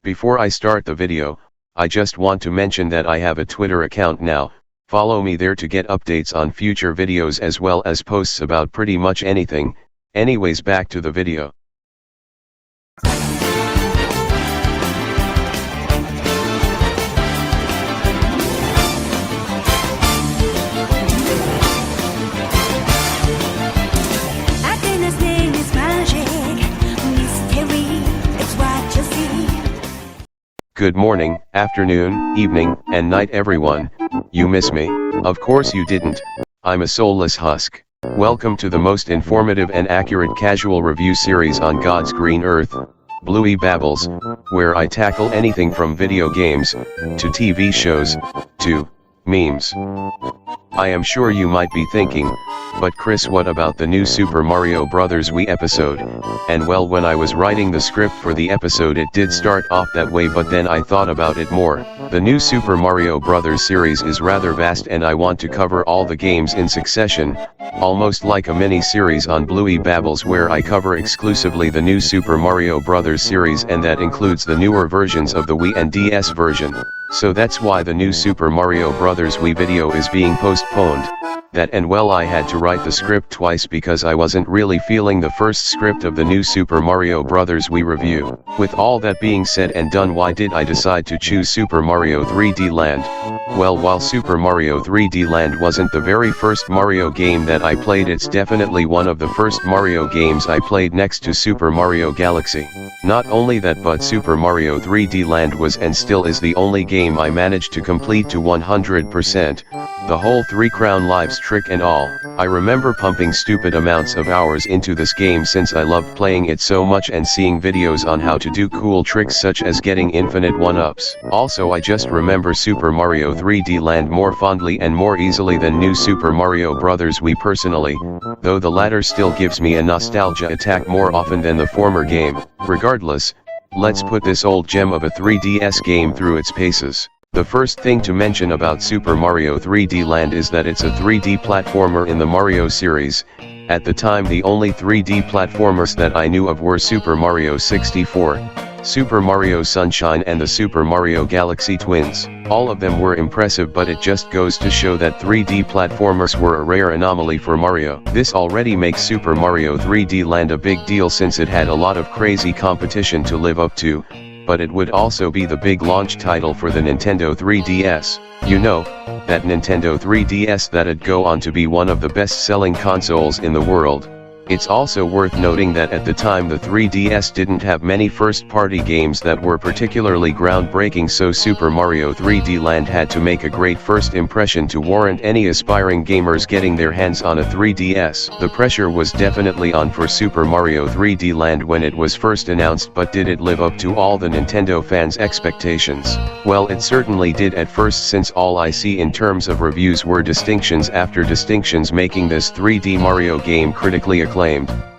Before I start the video, I just want to mention that I have a Twitter account now. Follow me there to get updates on future videos as well as posts about pretty much anything. Anyways, back to the video. Good morning, afternoon, evening, and night everyone. You miss me? Of course you didn't. I'm a soulless husk. Welcome to the most informative and accurate casual review series on God's green earth, Bluey Babbles, where I tackle anything from video games, to TV shows, to memes. I am sure you might be thinking, but Chris, what about the new Super Mario Bros. Wii episode? And well, when I was writing the script for the episode it did start off that way, but then I thought about it more. The new Super Mario Bros. Series is rather vast and I want to cover all the games in succession, almost like a mini-series on Bluey Babbles where I cover exclusively the new Super Mario Bros. Series, and that includes the newer versions of the Wii and DS version. So that's why the new Super Mario Bros. Wii video is being postponed. That and well, I had to write the script twice because I wasn't really feeling the first script of the new Super Mario Bros. Wii review. With all that being said and done, why did I decide to choose Super Mario 3D Land? Well, while Super Mario 3D Land wasn't the very first Mario game that I played, it's definitely one of the first Mario games I played next to Super Mario Galaxy. Not only that, but Super Mario 3D Land was and still is the only game I managed to complete to 100%. The whole 3 crown lives trick and all. I remember pumping stupid amounts of hours into this game since I loved playing it so much and seeing videos on how to do cool tricks such as getting infinite 1-ups. Also, I just remember Super Mario 3D Land more fondly and more easily than new Super Mario Bros. Wii personally, though the latter still gives me a nostalgia attack more often than the former game. Regardless, let's put this old gem of a 3DS game through its paces. The first thing to mention about Super Mario 3D Land is that it's a 3D platformer in the Mario series. At the time, the only 3D platformers that I knew of were Super Mario 64, Super Mario Sunshine and the Super Mario Galaxy Twins. All of them were impressive, but it just goes to show that 3D platformers were a rare anomaly for Mario. This already makes Super Mario 3D Land a big deal since it had a lot of crazy competition to live up to, but it would also be the big launch title for the Nintendo 3DS. You know, that Nintendo 3DS that'd go on to be one of the best-selling consoles in the world. It's also worth noting that at the time the 3DS didn't have many first-party games that were particularly groundbreaking, so Super Mario 3D Land had to make a great first impression to warrant any aspiring gamers getting their hands on a 3DS. The pressure was definitely on for Super Mario 3D Land when it was first announced, but did it live up to all the Nintendo fans' expectations? Well, it certainly did at first, since all I see in terms of reviews were distinctions after distinctions, making this 3D Mario game critically acclaimed.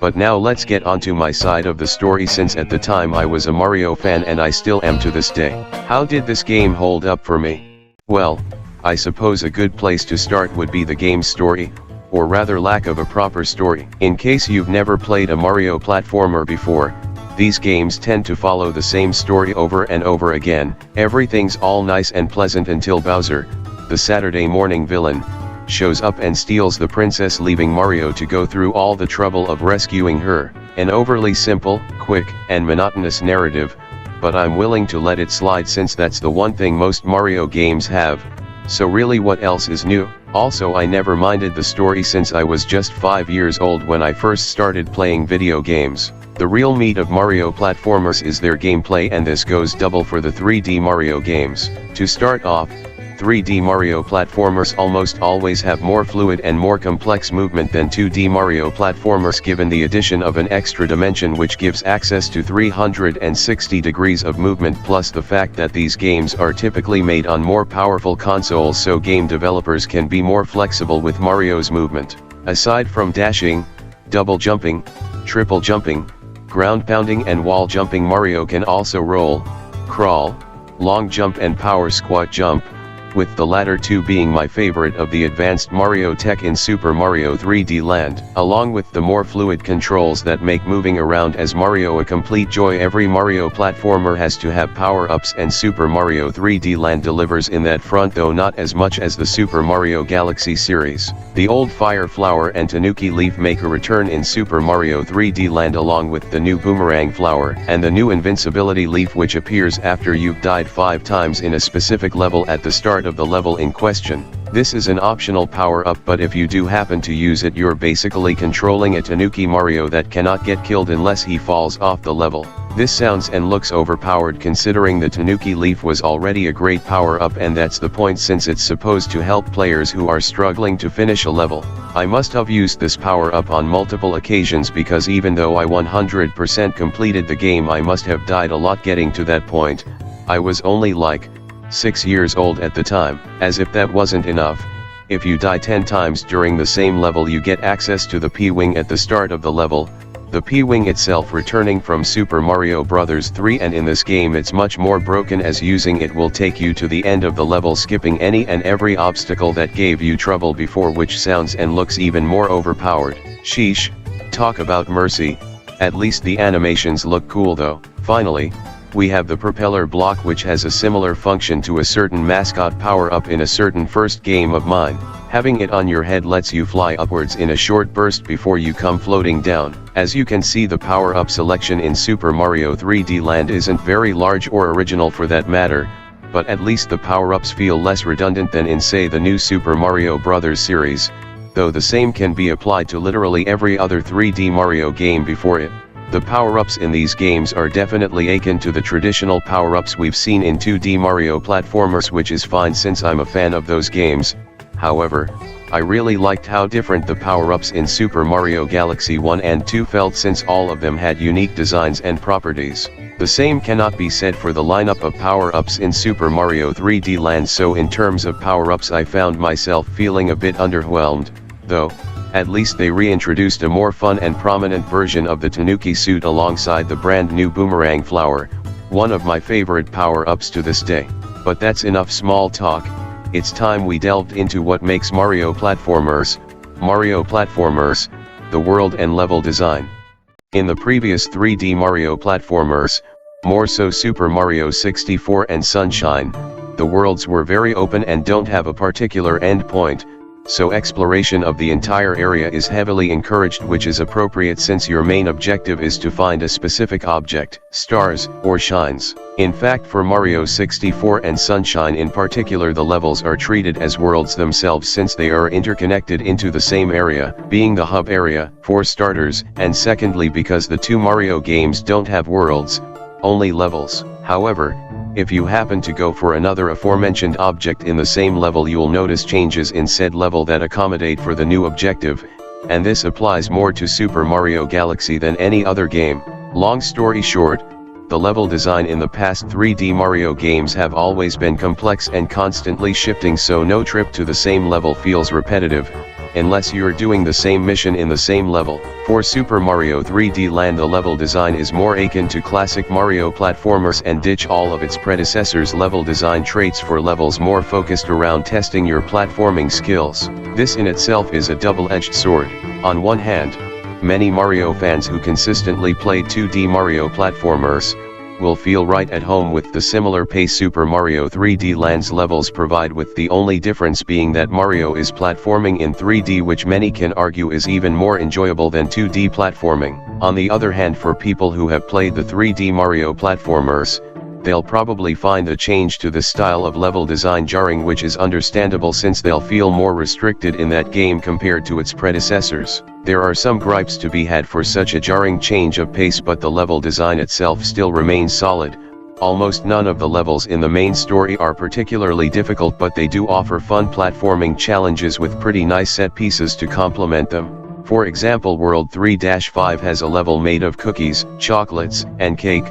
But now let's get onto my side of the story, since at the time I was a Mario fan and I still am to this day. How did this game hold up for me? Well, I suppose a good place to start would be the game's story, or rather lack of a proper story. In case you've never played a Mario platformer before, these games tend to follow the same story over and over again. Everything's all nice and pleasant until Bowser, the Saturday morning villain, shows up and steals the princess, leaving Mario to go through all the trouble of rescuing her. An overly simple, quick, and monotonous narrative, but I'm willing to let it slide since that's the one thing most Mario games have. So really, what else is new? Also, I never minded the story since I was just 5 years old when I first started playing video games. The real meat of Mario platformers is their gameplay, and this goes double for the 3D Mario games. To start off, 3D Mario platformers almost always have more fluid and more complex movement than 2D Mario platformers, given the addition of an extra dimension which gives access to 360 degrees of movement, plus the fact that these games are typically made on more powerful consoles, so game developers can be more flexible with Mario's movement. Aside from dashing, double jumping, triple jumping, ground pounding and wall jumping, Mario can also roll, crawl, long jump and power squat jump. with the latter two being my favorite of the advanced Mario tech in Super Mario 3D Land. Along with the more fluid controls that make moving around as Mario a complete joy, every Mario platformer has to have power-ups, and Super Mario 3D Land delivers in that front, though not as much as the Super Mario Galaxy series. The old Fire Flower and Tanuki Leaf make a return in Super Mario 3D Land, along with the new Boomerang Flower and the new Invincibility Leaf, which appears after you've died 5 times in a specific level at the start of the level in question. This is an optional power-up, but if you do happen to use it, you're basically controlling a Tanuki Mario that cannot get killed unless he falls off the level. This sounds and looks overpowered, considering the Tanuki Leaf was already a great power-up, and that's the point since it's supposed to help players who are struggling to finish a level. I must have used this power-up on multiple occasions, because even though I 100% completed the game, I must have died a lot getting to that point. I was only like 6 years old at the time. As if that wasn't enough, if you die 10 times during the same level, you get access to the P-Wing at the start of the level. The P-Wing itself returning from Super Mario Bros. 3, and in this game it's much more broken, as using it will take you to the end of the level, skipping any and every obstacle that gave you trouble before, which sounds and looks even more overpowered. Sheesh, talk about mercy. At least the animations look cool though. Finally, we have the propeller block, which has a similar function to a certain mascot power-up in a certain first game of mine. Having it on your head lets you fly upwards in a short burst before you come floating down. As you can see, the power-up selection in Super Mario 3D Land isn't very large or original for that matter, but at least the power-ups feel less redundant than in, say, the new Super Mario Bros. Series, though the same can be applied to literally every other 3D Mario game before it. The power-ups in these games are definitely akin to the traditional power-ups we've seen in 2D Mario platformers, which is fine since I'm a fan of those games. However, I really liked how different the power-ups in Super Mario Galaxy 1 and 2 felt, since all of them had unique designs and properties. The same cannot be said for the lineup of power-ups in Super Mario 3D Land, so in terms of power-ups I found myself feeling a bit underwhelmed, though. At least they reintroduced a more fun and prominent version of the Tanuki suit alongside the brand new Boomerang Flower, one of my favorite power-ups to this day. But that's enough small talk. It's time we delved into what makes Mario platformers, the world and level design. In the previous 3D Mario platformers, more so Super Mario 64 and Sunshine, the worlds were very open and don't have a particular end point, so exploration of the entire area is heavily encouraged, which is appropriate since your main objective is to find a specific object, stars, or shines. In fact, for Mario 64 and Sunshine in particular, the levels are treated as worlds themselves, since they are interconnected into the same area, being the hub area, for starters, and secondly because the two Mario games don't have worlds, only levels. However, if you happen to go for another aforementioned object in the same level, you'll notice changes in said level that accommodate for the new objective, and this applies more to Super Mario Galaxy than any other game. Long story short, the level design in the past 3D Mario games have always been complex and constantly shifting, so no trip to the same level feels repetitive, unless you're doing the same mission in the same level. For Super Mario 3D Land, the level design is more akin to classic Mario platformers and ditch all of its predecessors' level design traits for levels more focused around testing your platforming skills. This in itself is a double-edged sword. On one hand, many Mario fans who consistently play 2D Mario platformers will feel right at home with the similar pace Super Mario 3D Land's levels provide, with the only difference being that Mario is platforming in 3D, which many can argue is even more enjoyable than 2D platforming. On the other hand, for people who have played the 3D Mario platformers, they'll probably find the change to the style of level design jarring, which is understandable since they'll feel more restricted in that game compared to its predecessors. There are some gripes to be had for such a jarring change of pace, but the level design itself still remains solid. Almost none of the levels in the main story are particularly difficult, but they do offer fun platforming challenges with pretty nice set pieces to complement them. For example, World 3-5 has a level made of cookies, chocolates, and cake.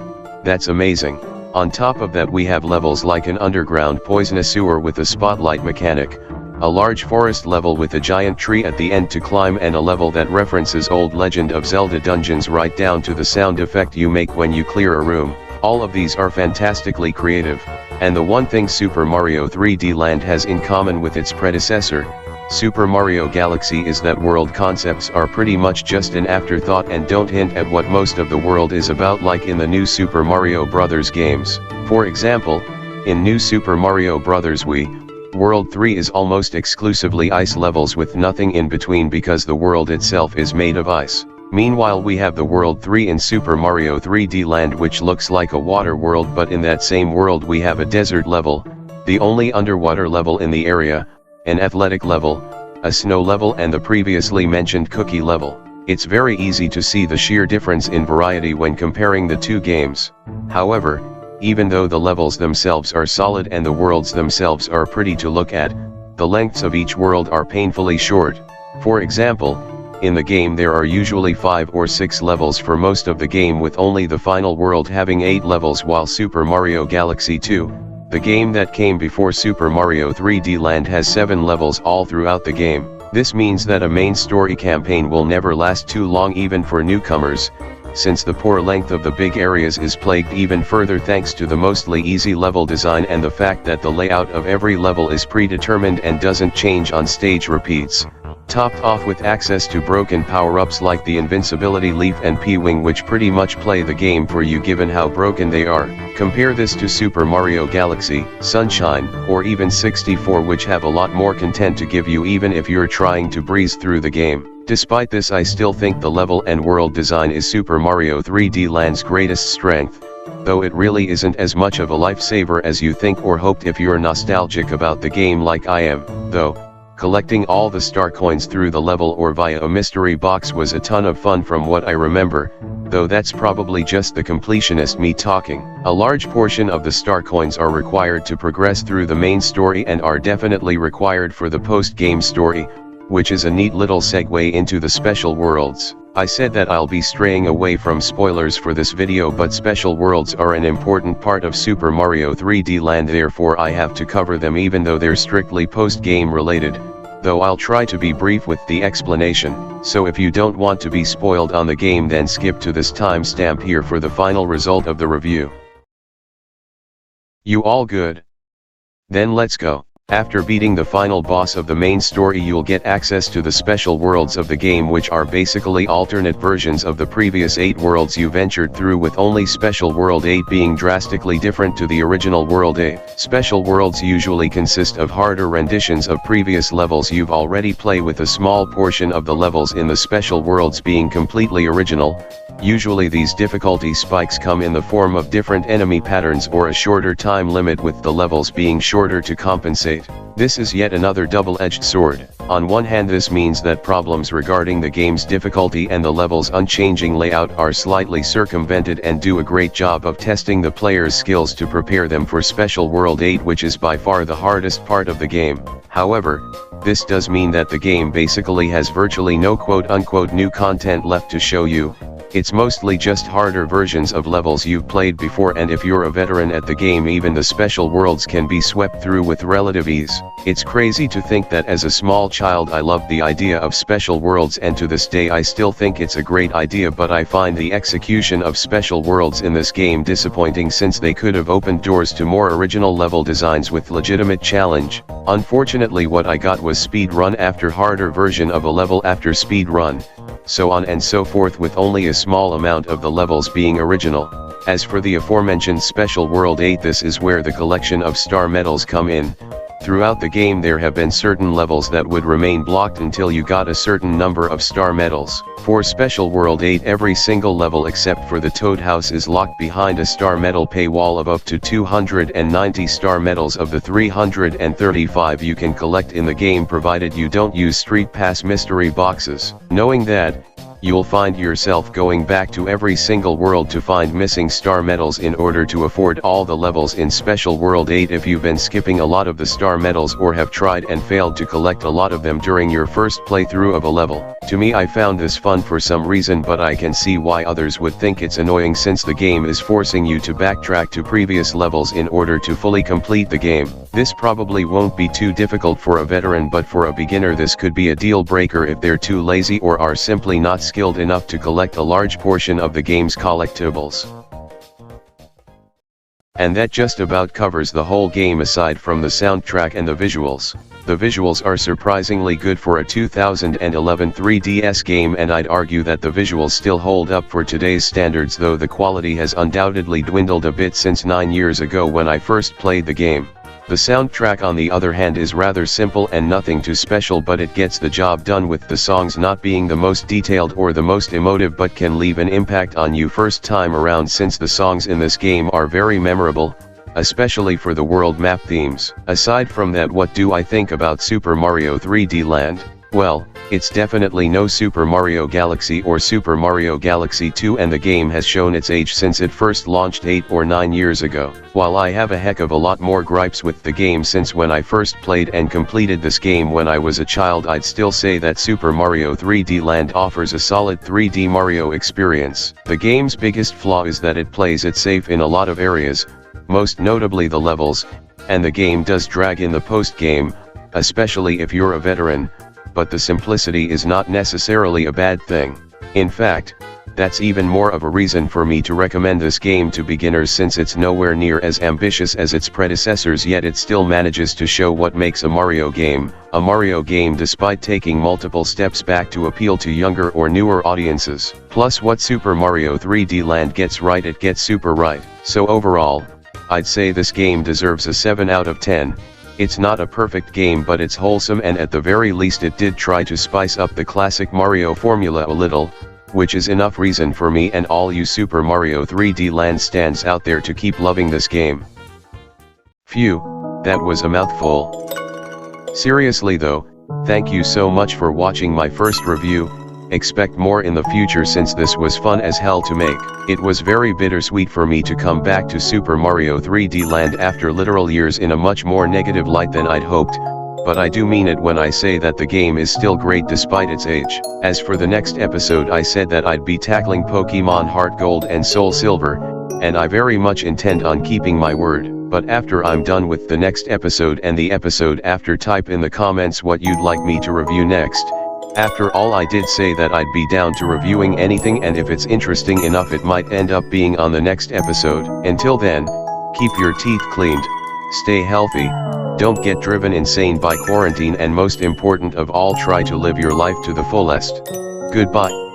That's amazing. On top of that, we have levels like an underground poisonous sewer with a spotlight mechanic, a large forest level with a giant tree at the end to climb, and a level that references old Legend of Zelda dungeons right down to the sound effect you make when you clear a room. All of these are fantastically creative, and the one thing Super Mario 3D Land has in common with its predecessor, Super Mario Galaxy, is that world concepts are pretty much just an afterthought and don't hint at what most of the world is about, like in the new Super Mario Bros. Games. For example, in New Super Mario Bros. Wii, World 3 is almost exclusively ice levels with nothing in between because the world itself is made of ice. Meanwhile, we have the World 3 in Super Mario 3D Land, which looks like a water world, but in that same world we have a desert level, the only underwater level in the area, an athletic level, a snow level, and the previously mentioned cookie level. It's very easy to see the sheer difference in variety when comparing the two games. However, even though the levels themselves are solid and the worlds themselves are pretty to look at, the lengths of each world are painfully short. For example, in the game there are usually 5 or 6 levels for most of the game, with only the final world having 8 levels, while Super Mario Galaxy 2, the game that came before Super Mario 3D Land, has 7 levels all throughout the game. This means that a main story campaign will never last too long even for newcomers, since the poor length of the big areas is plagued even further thanks to the mostly easy level design and the fact that the layout of every level is predetermined and doesn't change on stage repeats. Topped off with access to broken power-ups like the Invincibility Leaf and P-Wing, which pretty much play the game for you given how broken they are. Compare this to Super Mario Galaxy, Sunshine, or even 64, which have a lot more content to give you even if you're trying to breeze through the game. Despite this, I still think the level and world design is Super Mario 3D Land's greatest strength, though it really isn't as much of a lifesaver as you think or hoped if you're nostalgic about the game like I am, though. Collecting all the star coins through the level or via a mystery box was a ton of fun from what I remember, though that's probably just the completionist me talking. A large portion of the star coins are required to progress through the main story and are definitely required for the post-game story, which is a neat little segue into the special worlds. I said that I'll be straying away from spoilers for this video, but special worlds are an important part of Super Mario 3D Land, therefore I have to cover them even though they're strictly post-game related, though I'll try to be brief with the explanation. So if you don't want to be spoiled on the game, then skip to this timestamp here for the final result of the review. You all good? Then let's go. After beating the final boss of the main story, you'll get access to the special worlds of the game, which are basically alternate versions of the previous 8 worlds you ventured through, with only Special World 8 being drastically different to the original World 8. Special worlds usually consist of harder renditions of previous levels you've already played, with a small portion of the levels in the special worlds being completely original. Usually these difficulty spikes come in the form of different enemy patterns or a shorter time limit, with the levels being shorter to compensate. This is yet another double-edged sword. On one hand, this means that problems regarding the game's difficulty and the level's unchanging layout are slightly circumvented and do a great job of testing the player's skills to prepare them for Special World 8, which is by far the hardest part of the game. However, this does mean that the game basically has virtually no quote-unquote new content left to show you. It's mostly just harder versions of levels you've played before, and if you're a veteran at the game, even the special worlds can be swept through with relative ease. It's crazy to think that as a small child I loved the idea of special worlds, and to this day I still think it's a great idea, but I find the execution of special worlds in this game disappointing, since they could have opened doors to more original level designs with legitimate challenge. Unfortunately, what I got was speed run after harder version of a level after speed run, so on and so forth, with only a small amount of the levels being original. As for the aforementioned Special World 8, this is where the collection of star medals come in. Throughout the game there have been certain levels that would remain blocked until you got a certain number of star medals. For Special World 8, every single level except for the Toad House is locked behind a star medal paywall of up to 290 star medals of the 335 you can collect in the game, provided you don't use Streetpass mystery boxes. Knowing that, you'll find yourself going back to every single world to find missing star medals in order to afford all the levels in Special World 8 if you've been skipping a lot of the star medals or have tried and failed to collect a lot of them during your first playthrough of a level. To me, I found this fun for some reason, but I can see why others would think it's annoying, since the game is forcing you to backtrack to previous levels in order to fully complete the game. This probably won't be too difficult for a veteran, but for a beginner this could be a deal breaker if they're too lazy or are simply not skilled enough to collect a large portion of the game's collectibles. And that just about covers the whole game aside from the soundtrack and the visuals. The visuals are surprisingly good for a 2011 3DS game, and I'd argue that the visuals still hold up for today's standards, though the quality has undoubtedly dwindled a bit since 9 years ago when I first played the game. The soundtrack on the other hand is rather simple and nothing too special, but it gets the job done, with the songs not being the most detailed or the most emotive but can leave an impact on you first time around, since the songs in this game are very memorable, especially for the world map themes. Aside from that, what do I think about Super Mario 3D Land? Well, it's definitely no Super Mario Galaxy or Super Mario Galaxy 2, and the game has shown its age since it first launched 8 or 9 years ago. While I have a heck of a lot more gripes with the game since when I first played and completed this game when I was a child, I'd still say that Super Mario 3D Land offers a solid 3D Mario experience. The game's biggest flaw is that it plays it safe in a lot of areas, most notably the levels, and the game does drag in the post-game, especially if you're a veteran, but the simplicity is not necessarily a bad thing. In fact, that's even more of a reason for me to recommend this game to beginners, since it's nowhere near as ambitious as its predecessors, yet it still manages to show what makes a Mario game despite taking multiple steps back to appeal to younger or newer audiences. Plus, what Super Mario 3D Land gets right, it gets super right. So overall, I'd say this game deserves a 7 out of 10. It's not a perfect game, but it's wholesome, and at the very least it did try to spice up the classic Mario formula a little, which is enough reason for me and all you Super Mario 3D Land stans out there to keep loving this game. Phew, that was a mouthful. Seriously though, thank you so much for watching my first review. Expect more in the future, since this was fun as hell to make. It was very bittersweet for me to come back to Super Mario 3D Land after literal years in a much more negative light than I'd hoped, but I do mean it when I say that the game is still great despite its age. As for the next episode, I said that I'd be tackling Pokemon Heart Gold and Soul Silver, and I very much intend on keeping my word. But after I'm done with the next episode and the episode after, type in the comments what you'd like me to review next. After all, I did say that I'd be down to reviewing anything, and if it's interesting enough it might end up being on the next episode. Until then, keep your teeth cleaned, stay healthy, don't get driven insane by quarantine, and most important of all, try to live your life to the fullest. Goodbye.